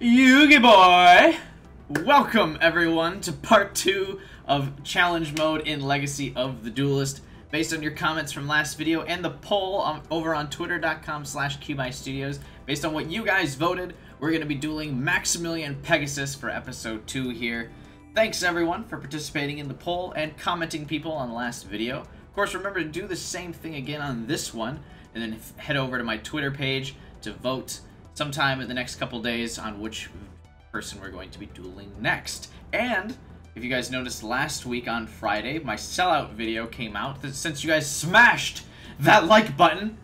Yugi boy! Welcome everyone to part 2 of challenge mode in Legacy of the Duelist. Based on your comments from last video and the poll over on twitter.com/QBuyStudios, based on what you guys voted, we're going to be dueling Maximillion Pegasus for episode 2 here. Thanks everyone for participating in the poll and commenting people on the last video. Of course, remember to do the same thing again on this one, and then head over to my Twitter page to vote sometime in the next couple days on which person we're going to be dueling next. And if you guys noticed last week on Friday, my sellout video came out. Since you guys smashed that like button,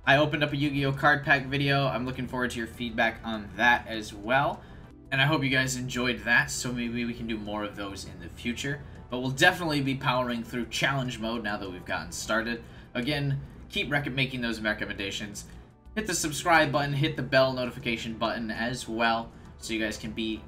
I opened up a Yu-Gi-Oh card pack video. I'm looking forward to your feedback on that as well. And I hope you guys enjoyed that, so maybe we can do more of those in the future. But we'll definitely be powering through challenge mode now that we've gotten started. Again, keep making those recommendations. Hit the subscribe button, hit the bell notification button as well, so you guys can be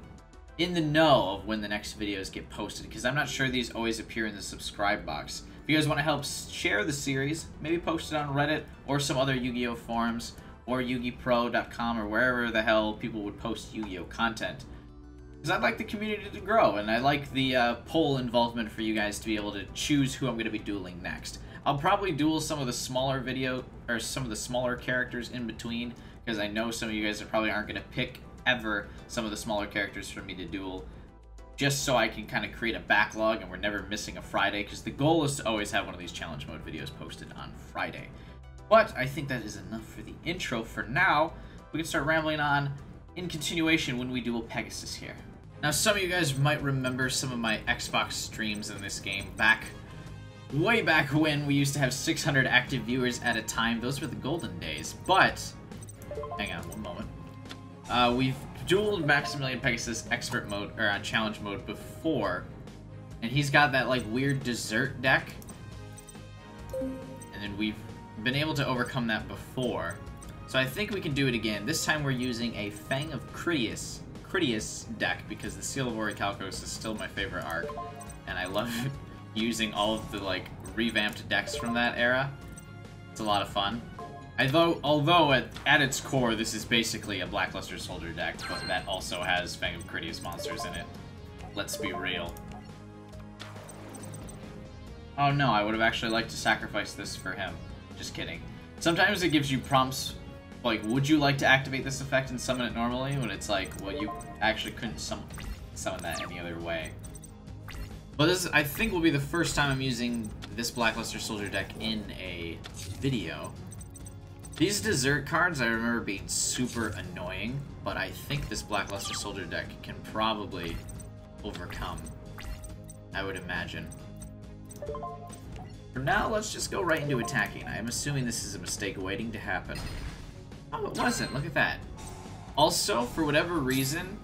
in the know of when the next videos get posted, because I'm not sure these always appear in the subscribe box. If you guys want to help share the series, maybe post it on Reddit or some other Yu-Gi-Oh forums, or YugiPro.com, or wherever the hell people would post Yu-Gi-Oh content. Because I'd like the community to grow, and I like the poll involvement for you guys to be able to choose who I'm going to be dueling next. I'll probably duel some of the smaller some of the smaller characters in between, because I know some of you guys probably aren't going to pick ever some of the smaller characters for me to duel, just so I can kind of create a backlog and we're never missing a Friday, because the goal is to always have one of these challenge mode videos posted on Friday. But I think that is enough for the intro for now. We can start rambling on in continuation when we duel Pegasus here. Now, some of you guys might remember some of my Xbox streams in this game way back when we used to have 600 active viewers at a time. Those were the golden days. But hang on one moment. We've dueled Maximillion Pegasus expert mode or on challenge mode before, and he's got that like weird dessert deck, and then we've been able to overcome that before. So I think we can do it again. This time we're using a Fang of Critias deck, because the Seal of Orichalcos is still my favorite arc, and I love using all of the like revamped decks from that era. It's a lot of fun. Although at its core, this is basically a Blackluster Soldier deck, but that also has Fang of Critias monsters in it. Let's be real. Oh no, I would have actually liked to sacrifice this for him. Just kidding. Sometimes it gives you prompts like, would you like to activate this effect and summon it normally? When it's like, well, you actually couldn't summon that any other way. But this, I think, will be the first time I'm using this Blackluster Soldier deck in a video. These dessert cards I remember being super annoying, but I think this Blackluster Soldier deck can probably overcome, I would imagine. For now, let's just go right into attacking. I'm assuming this is a mistake waiting to happen. Oh, it wasn't. Look at that. Also, for whatever reason,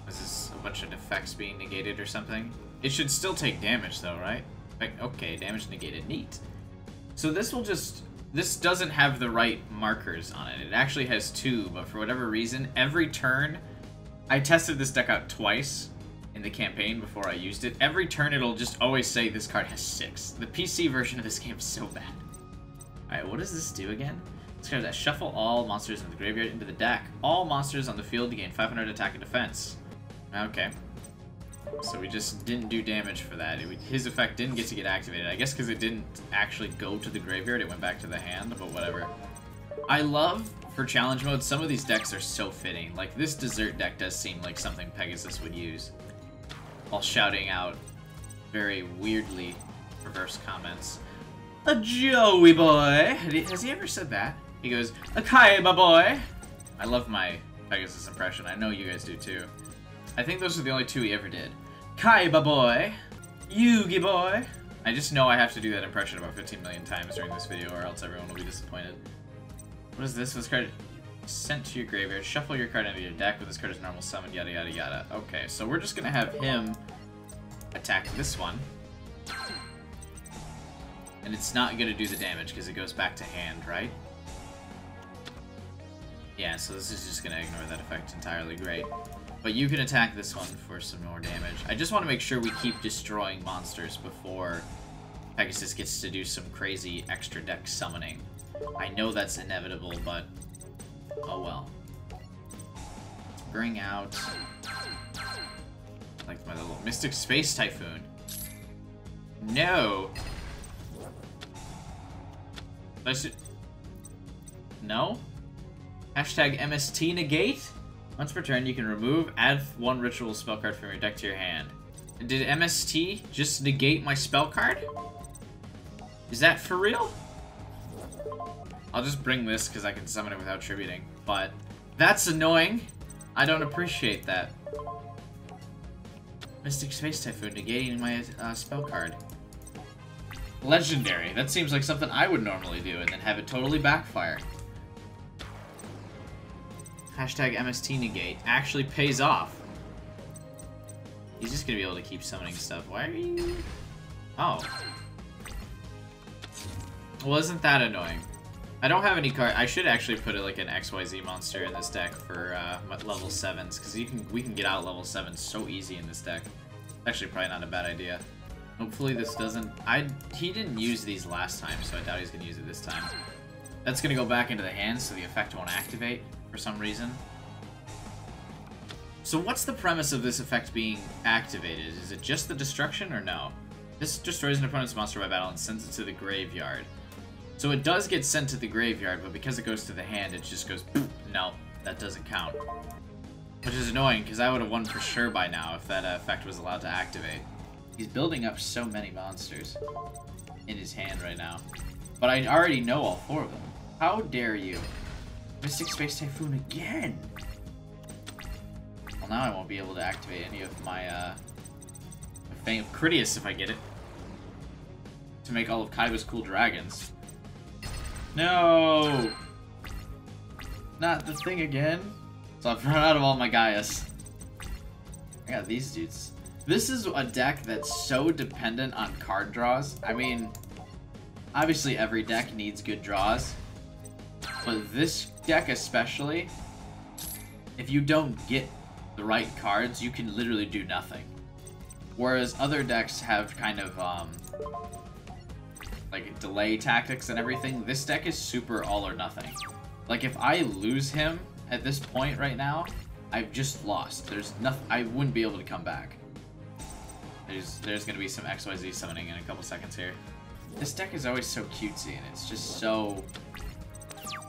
is this a bunch of effects being negated or something? It should still take damage though, right? Like, okay, damage negated. Neat. So this doesn't have the right markers on it. It actually has 2, but for whatever reason, every turn, I tested this deck out twice in the campaign before I used it. Every turn it'll just always say this card has 6. The PC version of this game is so bad. Alright, what does this do again? This card says shuffle all monsters in the graveyard into the deck. All monsters on the field gain 500 attack and defense. Okay. So we just didn't do damage for that. His effect didn't get to get activated. I guess because it didn't actually go to the graveyard, it went back to the hand, but whatever. I love, for challenge mode, some of these decks are so fitting. Like, this dessert deck does seem like something Pegasus would use, while shouting out very weirdly perverse comments. A Joey boy! Has he ever said that? He goes, a Kaiba boy! I love my Pegasus impression. I know you guys do too. I think those are the only 2 he ever did. Kaiba boy! Yugi boy! I just know I have to do that impression about 15 million times during this video, or else everyone will be disappointed. What is this? This card sent to your graveyard. Shuffle your card into your deck with this card as normal summon, yada yada yada. Okay, so we're just gonna have him attack this one. And it's not gonna do the damage because it goes back to hand, right? Yeah, so this is just gonna ignore that effect entirely. Great. But you can attack this one for some more damage. I just want to make sure we keep destroying monsters before Pegasus gets to do some crazy extra deck summoning. I know that's inevitable, but oh well. bring out like my little Mystic Space Typhoon. No. I should... No? Hashtag MST negate? Once per turn, you can remove, add one ritual spell card from your deck to your hand. Did MST just negate my spell card? Is that for real? I'll just bring this because I can summon it without tributing, but that's annoying. I don't appreciate that. Mystic Space Typhoon negating my spell card. Legendary. That seems like something I would normally do and then have it totally backfire. Hashtag MST negate actually pays off. He's just gonna be able to keep summoning stuff. Why are you... Oh. Well, isn't that annoying? I don't have any card. I should actually put like an XYZ monster in this deck for level 7s, because we can get out level 7s so easy in this deck. Actually, probably not a bad idea. Hopefully this doesn't... He didn't use these last time, so I doubt he's gonna use it this time. That's gonna go back into the hand, so the effect won't activate for some reason. So what's the premise of this effect being activated? Is it just the destruction or no? This destroys an opponent's monster by battle and sends it to the graveyard. So it does get sent to the graveyard, but because it goes to the hand, it just goes, no, that doesn't count. Which is annoying, because I would have won for sure by now if that effect was allowed to activate. He's building up so many monsters in his hand right now. But I already know all 4 of them. How dare you? Mystic Space Typhoon again! Well, now I won't be able to activate any of my, Fang of Critias if I get it. To make all of Kaiba's cool dragons. No! Not the thing again. So I've run out of all my Gaius. I got these dudes. This is a deck that's so dependent on card draws. I mean, obviously every deck needs good draws. But this deck especially, if you don't get the right cards, you can literally do nothing. Whereas other decks have kind of, like delay tactics and everything, this deck is super all or nothing. Like if I lose him at this point right now, I've just lost. There's nothing, I wouldn't be able to come back. There's gonna be some XYZ summoning in a couple seconds here. This deck is always so cutesy and it's just so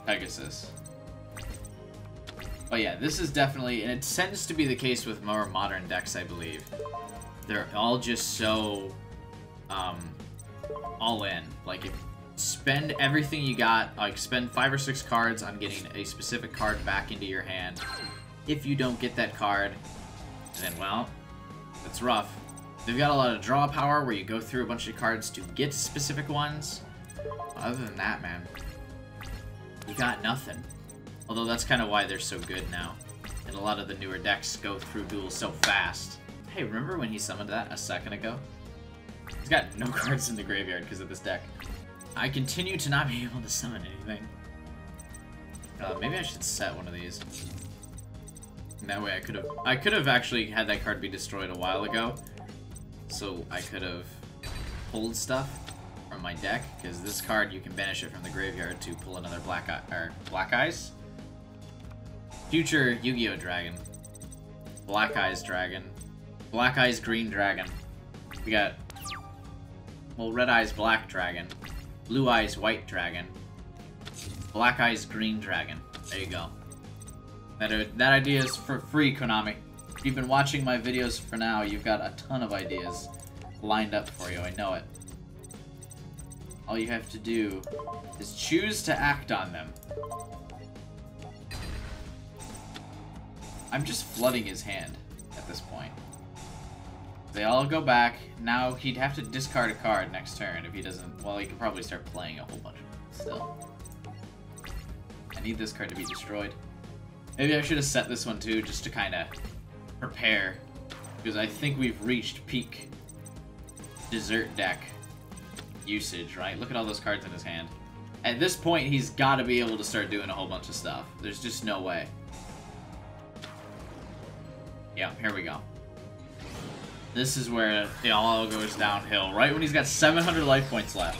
Pegasus. But yeah, this is definitely, and it tends to be the case with more modern decks, I believe. They're all just so all in. Like, if spend everything you got, like spend 5 or 6 cards on getting a specific card back into your hand. If you don't get that card, then well, it's rough. They've got a lot of draw power where you go through a bunch of cards to get specific ones. Other than that, man, you got nothing. Although that's kind of why they're so good now. And a lot of the newer decks go through duels so fast. Hey, remember when he summoned that a second ago? He's got no cards in the graveyard because of this deck. I continue to not be able to summon anything. Maybe I should set one of these. And that way I could have actually had that card be destroyed a while ago. So I could have pulled stuff from my deck, because this card you can banish it from the graveyard to pull another Black Eyes. Future Yu-Gi-Oh! Dragon. Black Eyes Dragon. Black Eyes Green Dragon. We got, well, Red Eyes Black Dragon. Blue Eyes White Dragon. Black Eyes Green Dragon. There you go. That idea is for free, Konami. If you've been watching my videos for now, you've got a ton of ideas lined up for you, I know it. All you have to do is choose to act on them. I'm just flooding his hand at this point. They all go back. Now he'd have to discard a card next turn if he doesn't... Well, he could probably start playing a whole bunch of them still. I need this card to be destroyed. Maybe I should have set this one too, just to kind of prepare. Because I think we've reached peak dessert deck usage, right? Look at all those cards in his hand. At this point, he's got to be able to start doing a whole bunch of stuff. There's just no way. Yeah, here we go. This is where it all goes downhill. Right when he's got 700 life points left.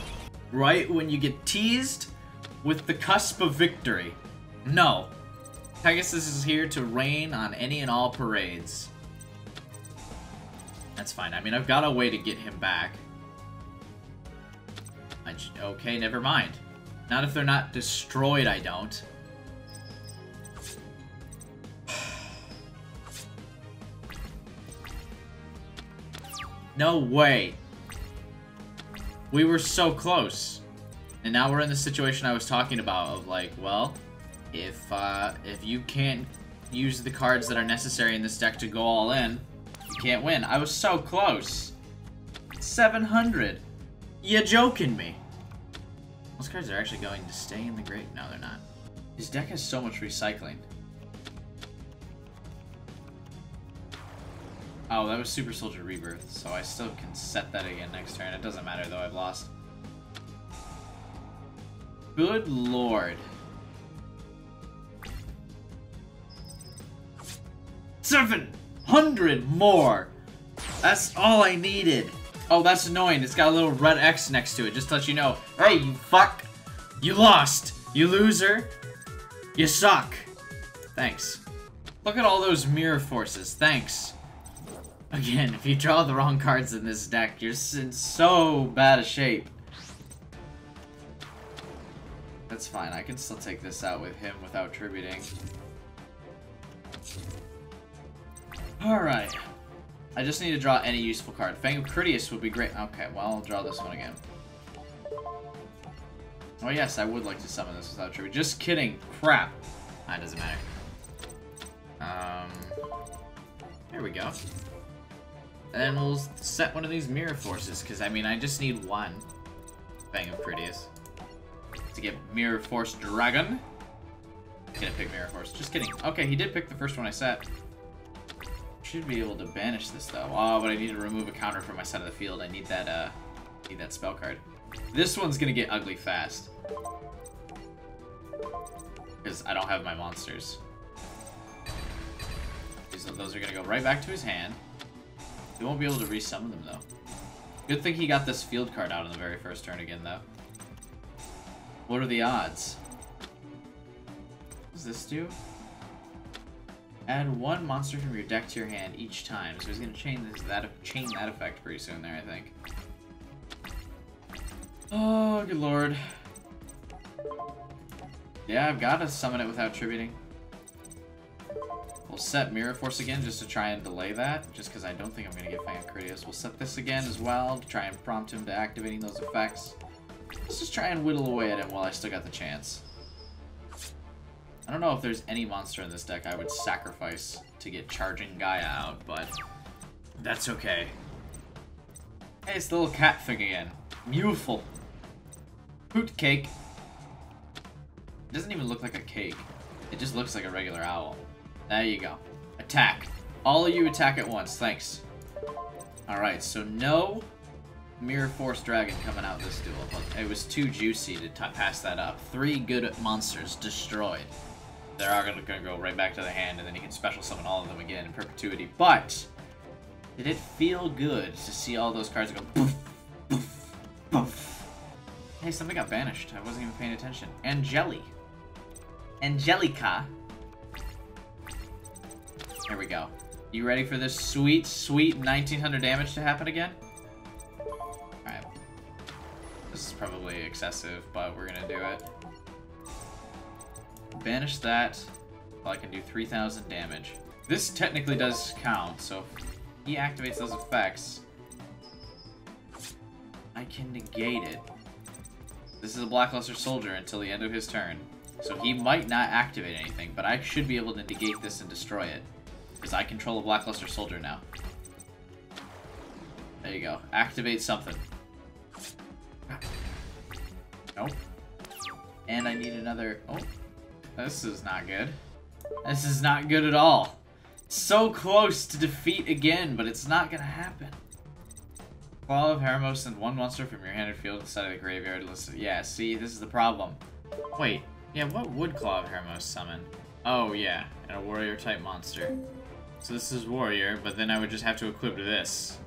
Right when you get teased with the cusp of victory. No. Pegasus is here to rain on any and all parades. That's fine. I mean, I've got a way to get him back. Okay, never mind. Not if they're not destroyed, I don't. No way. We were so close. And now we're in the situation I was talking about of like, well, if you can't use the cards that are necessary in this deck to go all in, you can't win. I was so close. 700. You joking me? Those cards are actually going to stay in the grave. No, they're not. His deck has so much recycling. Oh, that was Super Soldier Rebirth, so I still can set that again next turn. It doesn't matter, though. I've lost. Good lord. 700 more! That's all I needed. Oh, that's annoying. It's got a little red X next to it, just to let you know. Hey, you fuck! You lost! You loser! You suck! Thanks. Look at all those mirror forces. Thanks. Again, if you draw the wrong cards in this deck, you're in so bad a shape. That's fine. I can still take this out with him without tributing. Alright. I just need to draw any useful card. Fang of Critias would be great. Okay, well, I'll draw this one again. Oh yes, I would like to summon this without tribute. Just kidding. Crap. It doesn't matter. There we go. And then we'll set one of these mirror forces, because, I mean, I just need one Fang of Critias to get Mirror Force Dragon. He's gonna pick Mirror Force. Just kidding. Okay, he did pick the first one I set. Should be able to banish this, though. Oh, but I need to remove a counter from my side of the field. I need that spell card. This one's gonna get ugly fast. Because I don't have my monsters. Those are gonna go right back to his hand. He won't be able to resummon them, though. Good thing he got this field card out on the very first turn again, though. What are the odds? What does this do? Add one monster from your deck to your hand each time. So he's gonna chain that effect pretty soon there, I think. Oh, good lord. Yeah, I've got to summon it without tributing. We'll set Mirror Force again just to try and delay that, just because I don't think I'm going to get Fang of Critias. We'll set this again as well to try and prompt him to activating those effects. Let's just try and whittle away at him while I still got the chance. I don't know if there's any monster in this deck I would sacrifice to get Charging Gaia out, but that's okay. Hey, it's the little cat thing again. Beautiful. Hoot cake. It doesn't even look like a cake. It just looks like a regular owl. There you go. Attack. All of you attack at once. Thanks. Alright, so no Mirror Force Dragon coming out this duel. It was too juicy to pass that up. 3 good monsters destroyed. They're all going to go right back to the hand, and then you can special summon all of them again in perpetuity. But did it feel good to see all those cards go poof, poof, poof? Hey, something got banished. I wasn't even paying attention. Angeli. Angelica. Here we go. You ready for this sweet, sweet 1900 damage to happen again? Alright. This is probably excessive, but we're gonna do it. Banish that, so I can do 3000 damage. This technically does count, so if he activates those effects, I can negate it. This is a Blackluster Soldier until the end of his turn, so he might not activate anything, but I should be able to negate this and destroy it, because I control a Blackluster Soldier now. There you go. Activate something. Nope. And I need another... Oh. This is not good. This is not good at all. So close to defeat again, but it's not gonna happen. Claw of Hermos, send one monster from your hand or field to the side of the graveyard listed. Yeah, see, this is the problem. Wait, yeah, what would Claw of Hermos summon? Oh, yeah, and a warrior type monster. So this is warrior, but then I would just have to equip this.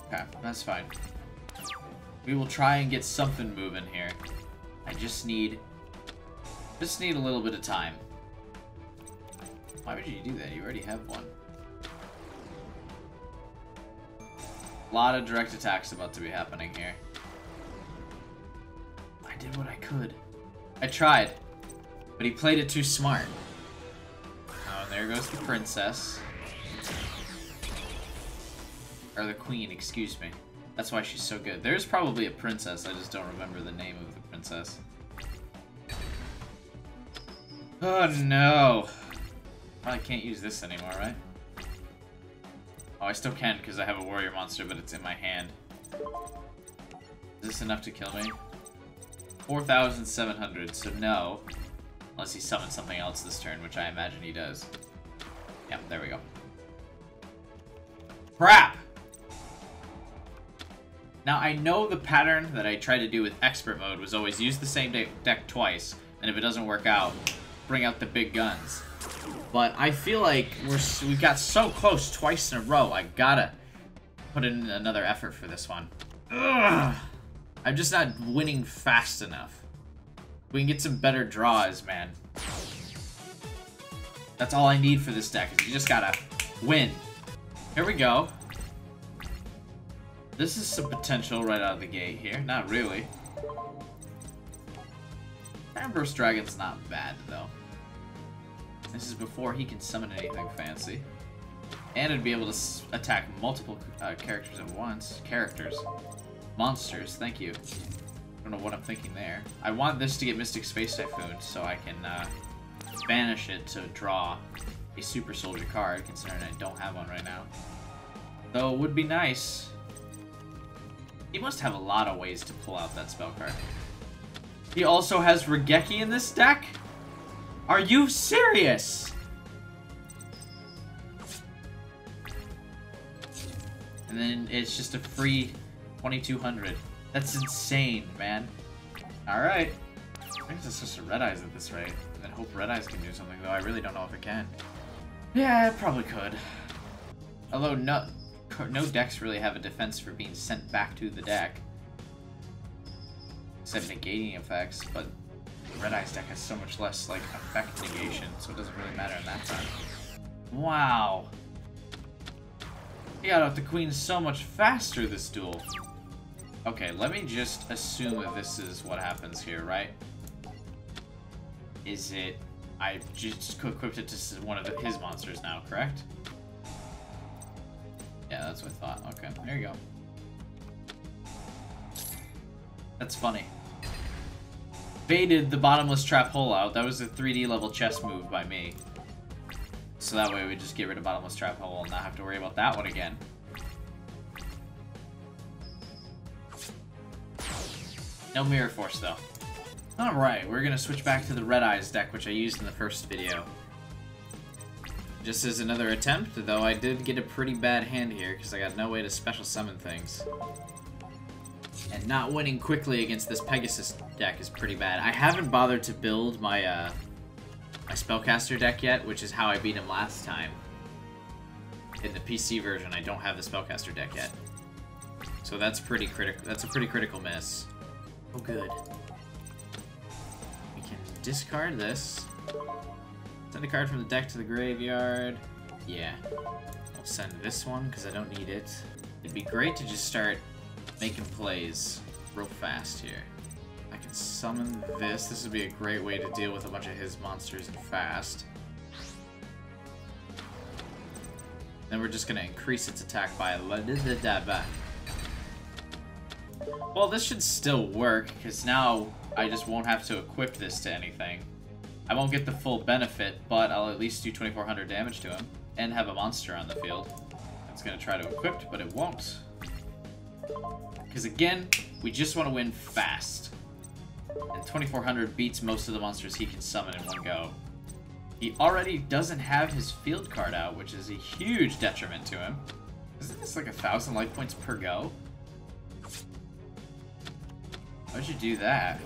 Okay, that's fine. We will try and get something moving here. I just need a little bit of time. Why would you do that? You already have one. A lot of direct attacks about to be happening here. I did what I could. I tried, but he played it too smart. Oh, and there goes the princess. Or the queen, excuse me. That's why she's so good. There's probably a princess, I just don't remember the name of the princess. Oh no. Probably can't use this anymore, right? Oh, I still can because I have a warrior monster, but it's in my hand. Is this enough to kill me? 4,700, so no. Unless he summons something else this turn, which I imagine he does. Yep, there we go. Crap! Now, I know the pattern that I tried to do with Expert Mode was always use the same deck twice, and if it doesn't work out, bring out the big guns. But I feel like we got so close twice in a row, I gotta put in another effort for this one. Ugh. I'm just not winning fast enough. We can get some better draws, man. That's all I need for this deck, is you just gotta win. Here we go. This is some potential right out of the gate here. Not really. Ambrose Dragon's not bad, though. This is before he can summon anything fancy. And it'd be able to attack multiple characters at once. Monsters, thank you. I don't know what I'm thinking there. I want this to get Mystic Space Typhoon so I can banish it to draw a Super Soldier card, considering I don't have one right now. Though it would be nice. He must have a lot of ways to pull out that spell card. He also has Regeki in this deck? Are you serious? And then it's just a free 2,200. That's insane, man. Alright. I think it's just a Red Eyes at this rate. And then hope Red Eyes can do something, though I really don't know if it can. Yeah, it probably could. Although no decks really have a defense for being sent back to the deck. Except negating effects, but Red Eyes deck has so much less, like, effect negation, so it doesn't really matter in that time. Wow. He got out the queen so much faster this duel. Okay, let me just assume that this is what happens here, right? Is it... I just equipped it to one of his monsters now, correct? Yeah, that's what I thought. Okay, there you go. That's funny. Baited the bottomless trap hole out. That was a 3D level chess move by me. So that way we just get rid of bottomless trap hole and not have to worry about that one again. No Mirror Force though. Alright, we're gonna switch back to the Red Eyes deck, which I used in the first video. Just as another attempt, though I did get a pretty bad hand here because I got no way to special summon things. And not winning quickly against this Pegasus deck is pretty bad. I haven't bothered to build my my Spellcaster deck yet, which is how I beat him last time. In the PC version, I don't have the Spellcaster deck yet. So that's pretty critical. That's a pretty critical miss. Oh, good. We can discard this. Send a card from the deck to the graveyard. Yeah. I'll send this one because I don't need it. It'd be great to just start making plays real fast here. I can summon this. This would be a great way to deal with a bunch of his monsters and fast. Then we're just going to increase its attack by well, this should still work, because now I just won't have to equip this to anything. I won't get the full benefit, but I'll at least do 2,400 damage to him, and have a monster on the field. It's going to try to equip, but it won't. Because again, we just want to win fast. And 2,400 beats most of the monsters he can summon in one go. He already doesn't have his field card out, which is a huge detriment to him. Isn't this like 1,000 life points per go? Why'd you do that?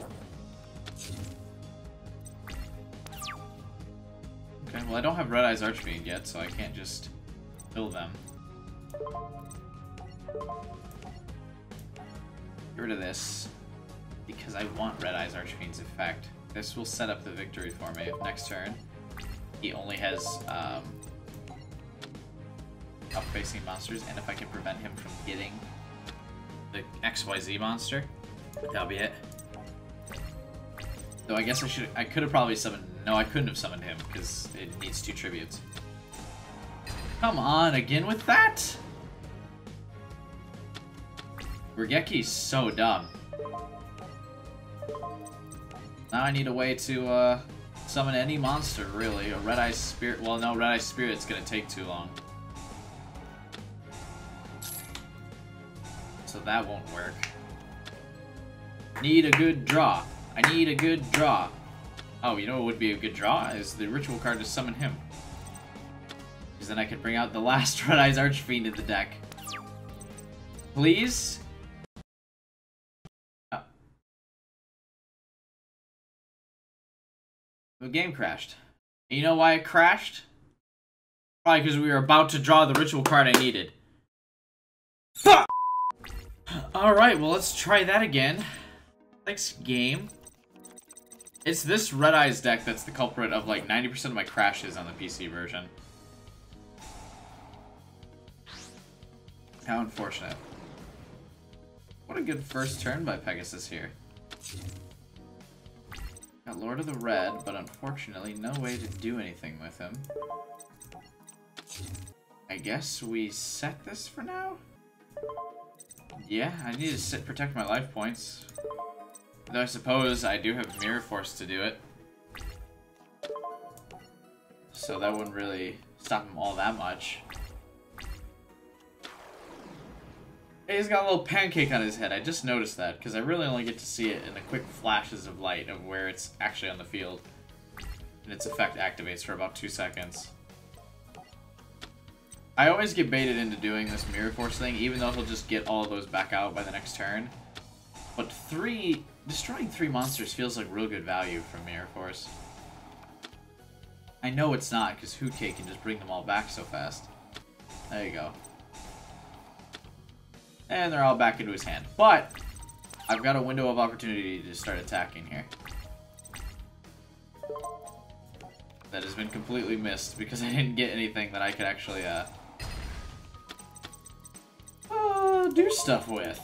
Okay, well I don't have Red Eyes Archfiend yet, so I can't just kill them. Get rid of this, because I want Red Eyes Archfiend's effect. This will set up the victory for me next turn. he only has up-facing monsters, and if I can prevent him from getting the XYZ monster, that'll be it. Though I guess I could have probably summoned... No, I couldn't have summoned him, because it needs 2 tributes. Come on, again with that? Rageki's so dumb. Now I need a way to summon any monster, really. A Red-Eye Spirit... Well, no, Red-Eye Spirit's gonna take too long. So that won't work. Need a good draw. I need a good draw. Oh, you know what would be a good draw? Is the ritual card to summon him. Because then I could bring out the last Red Eyes Archfiend in the deck. Please? Oh. The game crashed. And you know why it crashed? Probably because we were about to draw the ritual card I needed. Fuck! Alright, well let's try that again. Next game. It's this Red Eyes deck that's the culprit of like 90% of my crashes on the PC version. How unfortunate. What a good first turn by Pegasus here. Got Lord of the Red, but unfortunately no way to do anything with him. I guess we set this for now? Yeah, I need to protect my life points. Though I suppose I do have Mirror Force to do it. So that wouldn't really stop him all that much. Hey, he's got a little pancake on his head. I just noticed that, because I really only get to see it in the quick flashes of light of where it's actually on the field. And its effect activates for about 2 seconds. I always get baited into doing this Mirror Force thing, even though he'll just get all of those back out by the next turn. But destroying 3 monsters feels like real good value from Mirror Force. I know it's not, because Hootcake can just bring them all back so fast. There you go. And they're all back into his hand. But, I've got a window of opportunity to start attacking here. That has been completely missed, because I didn't get anything that I could actually, do stuff with.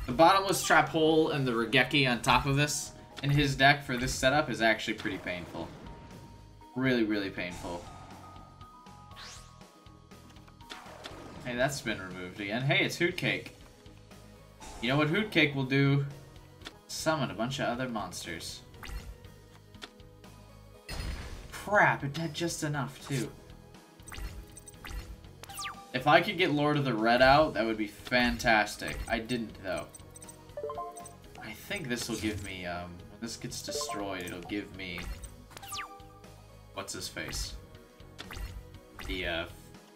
The Bottomless Trap Hole and the Raigeki on top of this in his deck for this setup is actually pretty painful. Really, really painful. Hey, that's been removed again. Hey, it's Hootcake. You know what Hootcake will do? Summon a bunch of other monsters. Crap, it had just enough, too. If I could get Lord of the Red out, that would be fantastic. I didn't, though. I think this will give me, when this gets destroyed, it'll give me... What's his face? The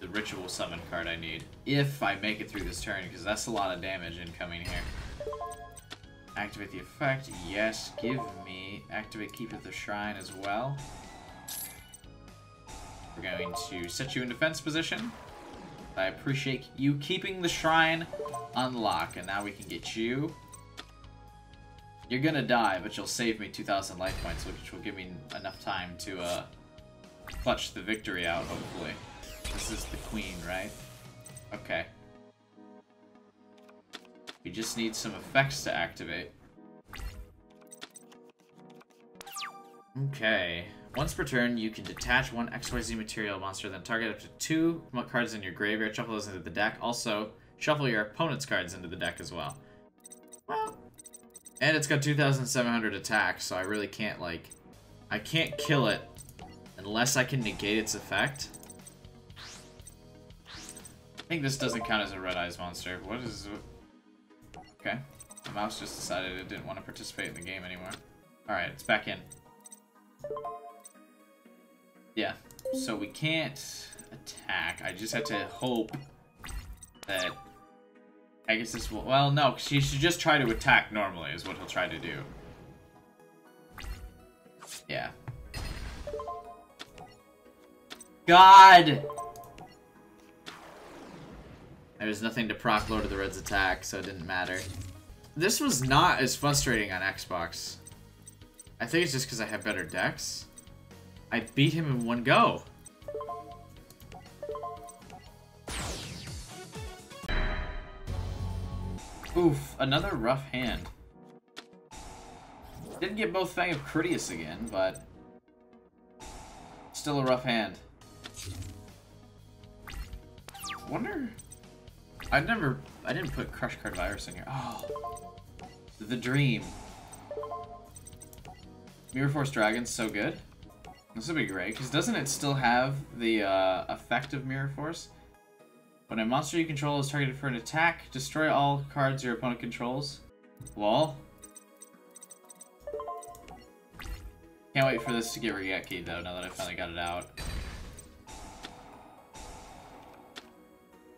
ritual summon card I need. If I make it through this turn, because that's a lot of damage incoming here. Activate the effect, yes. Give me... Activate Keep of the Shrine as well. We're going to set you in defense position. I appreciate you keeping the shrine unlocked, and now we can get you. You're gonna die, but you'll save me 2,000 life points, which will give me enough time to clutch the victory out, hopefully. This is the queen, right? Okay. We just need some effects to activate. Okay. Once per turn, you can detach 1 XYZ material monster, then target up to 2 cards in your graveyard, shuffle those into the deck. Also, shuffle your opponent's cards into the deck as well. Well, and it's got 2,700 attack, so I really can't, like... I can't kill it unless I can negate its effect. I think this doesn't count as a Red Eyes monster. What is... Okay. The mouse just decided it didn't want to participate in the game anymore. Alright, it's back in. Yeah, so we can't attack. I just have to hope that... I guess this will... Well, no, she should just try to attack normally is what he'll try to do. Yeah. God! There's nothing to proc Lord of the Red's attack, so it didn't matter. This was not as frustrating on Xbox. I think it's just because I have better decks. I beat him in one go. Oof, another rough hand. Didn't get both Fang of Critias again, but still a rough hand. Wonder... I didn't put Crush Card Virus in here. Oh, the dream. Mirror Force Dragon's so good. This would be great, because doesn't it still have the effect of Mirror Force? When a monster you control is targeted for an attack, destroy all cards your opponent controls. Lol. Can't wait for this to get Regeki though, now that I finally got it out.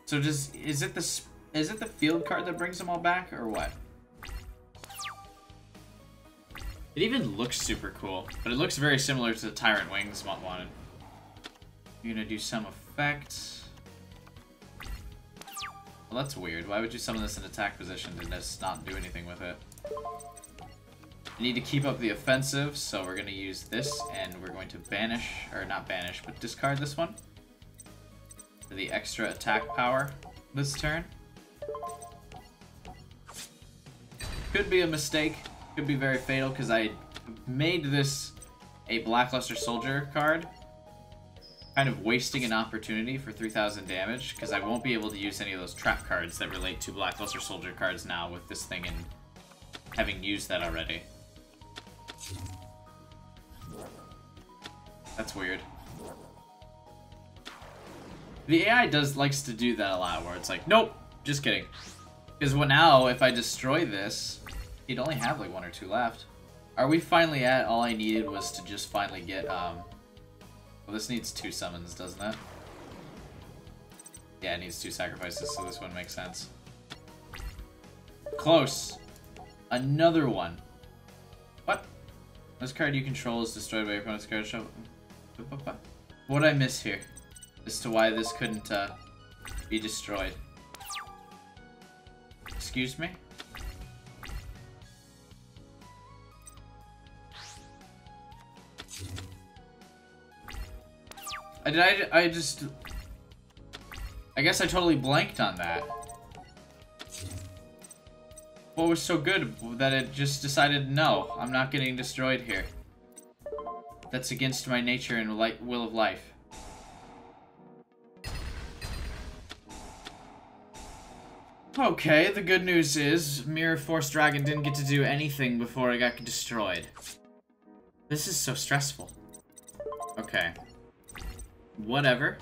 So is it the field card that brings them all back, or what? It even looks super cool, but it looks very similar to the Tyrant Wings wanted. You're gonna do some effect. Well, that's weird. Why would you summon this in attack position and just not do anything with it? You need to keep up the offensive, so we're gonna use this, and we're going to banish, or not banish, but discard this one for the extra attack power this turn. Could be a mistake. Could be very fatal, because I made this a Blackluster Soldier card, kind of wasting an opportunity for 3,000 damage, because I won't be able to use any of those trap cards that relate to Blackluster Soldier cards now with this thing and having used that already. That's weird. The AI likes to do that a lot, where it's like, nope, just kidding. Because now, if I destroy this, he'd only have like 1 or 2 left. Are we finally at all I needed was to just finally get, well, this needs 2 summons, doesn't it? Yeah, it needs 2 sacrifices, so this one makes sense. Close. Another one. What? This card you control is destroyed by your opponent's card show. What'd I miss here as to why this couldn't be destroyed? Excuse me? I guess I totally blanked on that. What was so good that it just decided, no, I'm not getting destroyed here. That's against my nature and will of life. Okay, the good news is Mirror Force Dragon didn't get to do anything before I got destroyed. This is so stressful. Okay. Whatever.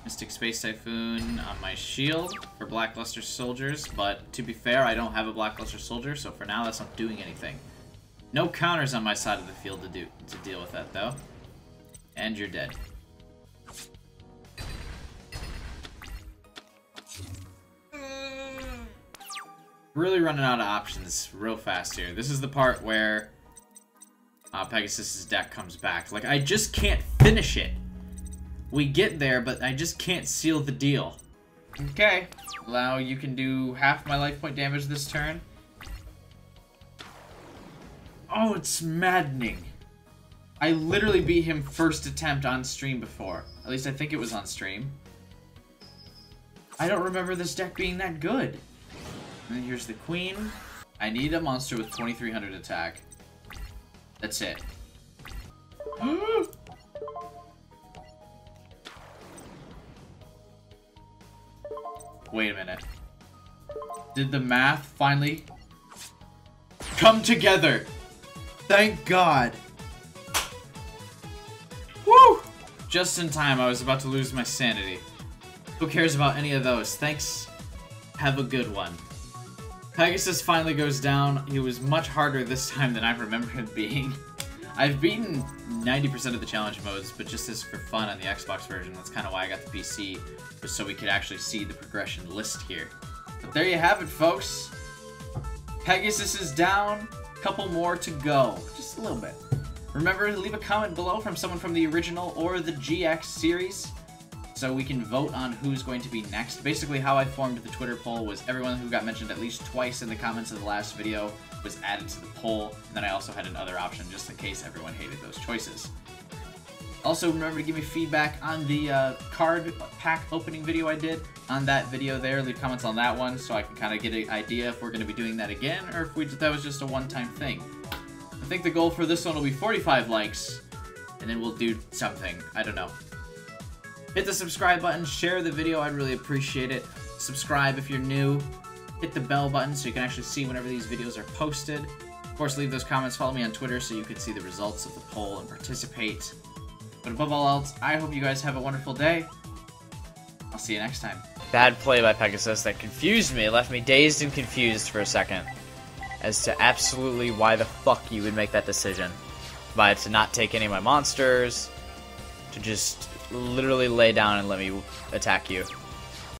Mystic Space Typhoon on my shield for Blackluster Soldiers, but to be fair, I don't have a Blackluster Soldier, so for now that's not doing anything. No counters on my side of the field to deal with that, though. And you're dead. Really running out of options real fast here. This is the part where Pegasus' deck comes back. Like, I just can't finish it. We get there, but I just can't seal the deal. Okay. Now you can do half my life point damage this turn. Oh, it's maddening. I literally beat him first attempt on stream before. At least I think it was on stream. I don't remember this deck being that good. And then here's the Queen. I need a monster with 2300 attack. That's it. Wait a minute. Did the math finally come together? Thank God. Woo! Just in time, I was about to lose my sanity. Who cares about any of those? Thanks. Have a good one. Pegasus finally goes down. He was much harder this time than I remember him being. I've beaten 90% of the challenge modes, but just as for fun on the Xbox version. That's kind of why I got the PC, was so we could actually see the progression list here. But there you have it, folks. Pegasus is down. Couple more to go. Just a little bit. Remember to leave a comment below from someone from the original or the GX series, so we can vote on who's going to be next. Basically, how I formed the Twitter poll was everyone who got mentioned at least twice in the comments of the last video was added to the poll, and then I also had another option just in case everyone hated those choices. Also, remember to give me feedback on the card pack opening video I did. On that video there, leave comments on that one so I can kind of get an idea if we're going to be doing that again or if that was just a one-time thing. I think the goal for this one will be 45 likes, and then we'll do something. I don't know. Hit the subscribe button, share the video, I'd really appreciate it. Subscribe if you're new. Hit the bell button so you can actually see whenever these videos are posted. Of course, leave those comments, follow me on Twitter so you can see the results of the poll and participate. But above all else, I hope you guys have a wonderful day. I'll see you next time. Bad play by Pegasus that confused me, left me dazed and confused for a second as to absolutely why the fuck you would make that decision. To not take any of my monsters, to just literally lay down and let me attack you.